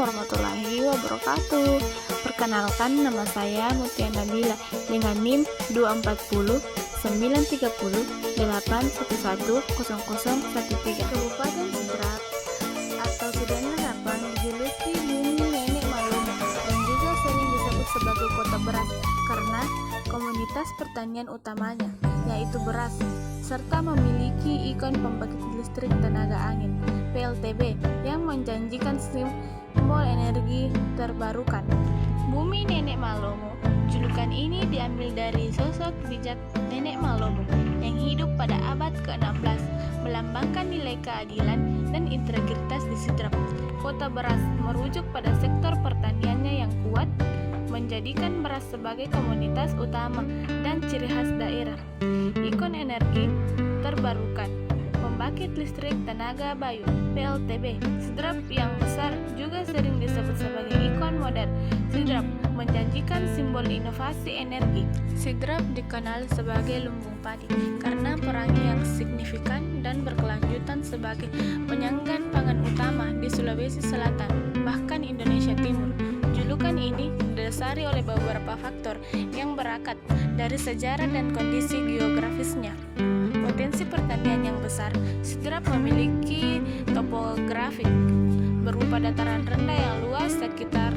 warahmatullahi wabarakatuh. Perkenalkan, nama saya Mutia Nabila dengan NIM 240 930 8110013. Kabupaten Sidrap atau Sudiana Harapan dijuluki bumi nenek Malomo dan juga sering disebut sebagai kota beras karena komunitas pertanian utamanya yaitu beras, serta memiliki ikon pembangkit listrik tenaga angin (PLTB) yang menjanjikan simbol energi terbarukan. Bumi Nenek Malomo. Julukan ini diambil dari sosok bijak Nenek Malomo yang hidup pada abad ke-16, melambangkan nilai keadilan dan integritas di Sidrap. Kota beras merujuk pada sektor pertaniannya yang kuat, menjadikan beras sebagai komoditas utama dan ciri khas daerah. Ikon energi terbarukan, pembangkit listrik tenaga bayu (PLTB). Sidrap yang besar juga sering disebut sebagai ikon modern Sidrap, menjanjikan simbol inovasi energi. Sidrap dikenal sebagai lumbung padi karena perannya yang signifikan dan berkelanjutan sebagai penyangga pangan utama di Sulawesi Selatan, bahkan Indonesia Timur. Julukan ini didasari oleh beberapa faktor yang berakar dari sejarah dan kondisi geografisnya. Potensi pertanian yang besar, Sidrap memiliki topografi berupa dataran rendah yang luas sekitar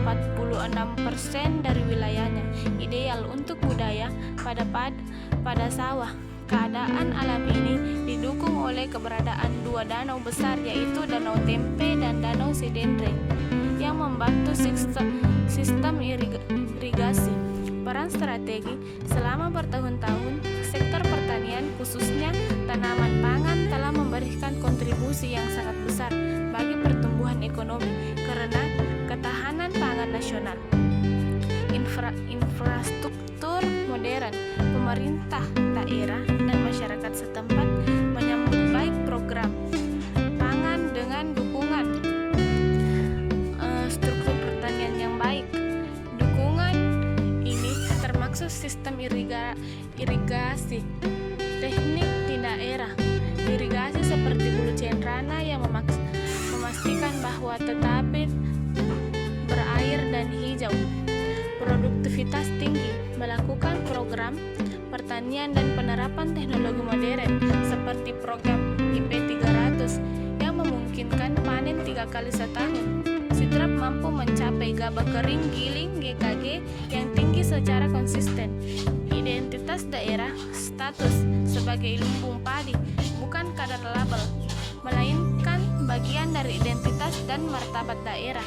46% dari wilayahnya, ideal untuk budaya pada sawah. Keadaan alam ini didukung oleh keberadaan dua danau besar yaitu Danau Tempe dan Danau Sidendre yang membantu sistem irigasi. Peran strategi selama bertahun-tahun, sektor pertanian khususnya tanaman pangan telah memberikan kontribusi yang sangat besar bagi pertumbuhan ekonomi karena ketahanan pangan nasional. Infrastruktur modern, pemerintah daerah dan masyarakat setempat menyambut baik program pangan dengan dukungan struktur pertanian yang baik. Dukungan ini termasuk sistem irigasi, teknik di daerah irigasi seperti hulu cenrana yang memastikan bahwa tetap berair dan hijau. Produktivitas tinggi, melakukan program pertanian dan penerapan teknologi modern seperti program IP 300 yang memungkinkan panen 3 kali setahun. Sidrap mampu mencapai gabah kering giling GKG yang tinggi secara konsisten. Identitas daerah, status sebagai lumbung padi bukan kadar label, melainkan bagian dari identitas dan martabat daerah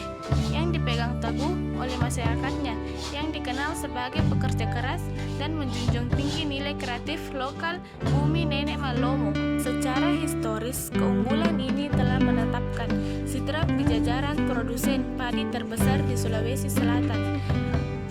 yang dipegang teguh oleh masyarakatnya yang dikenal sebagai pekerja keras dan menjunjung tinggi nilai kreatif lokal. Bumi Nenek Malomo. Secara historis, keunggulan ini telah menetapkan Sidrap di jajaran produsen padi terbesar di Sulawesi Selatan,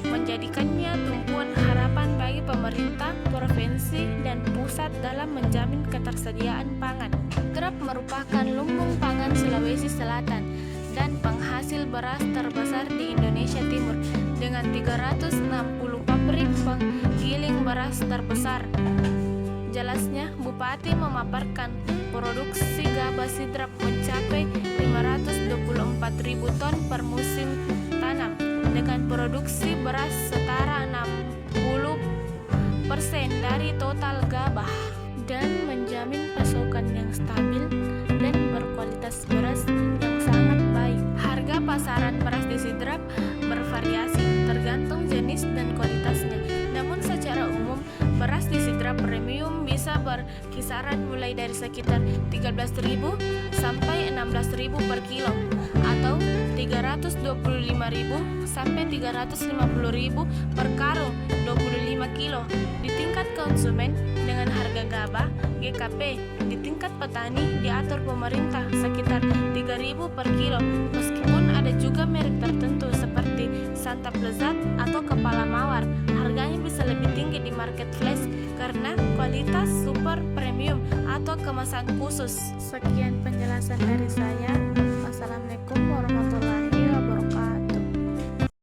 menjadikannya tumpuan harapan bagi pemerintah, provinsi, dan pusat dalam menjamin ketersediaan pangan. Sidrap merupakan lumbung pangan Sulawesi Selatan dan penghasil beras terbesar di Indonesia Timur dengan 360 pabrik penggiling beras terbesar. Jelasnya, Bupati memaparkan produksi gabah Sidrap mencapai 524.000 ton per musim tanam dengan produksi beras setara 60% dari total gabah dan menjamin pasokan yang stabil dan berkualitas beras yang sangat baik. Harga pasaran beras di Sidrap bervariasi tergantung jenis dan kualitasnya. Namun secara umum, beras di Sidrap premium bisa berkisaran mulai dari sekitar 13.000 sampai 16.000 per kilo atau 325.000 sampai 350.000 per karung 25 kilo di tingkat konsumen dengan harga gabah GKP. Di tingkat petani diatur pemerintah sekitar 3.000 per kilo, meskipun ada juga merek tertentu seperti Santap Lezat atau Kepala Mawar. Harganya bisa lebih tinggi di market flash karena kualitas super premium atau kemasan khusus. Sekian penjelasan dari saya.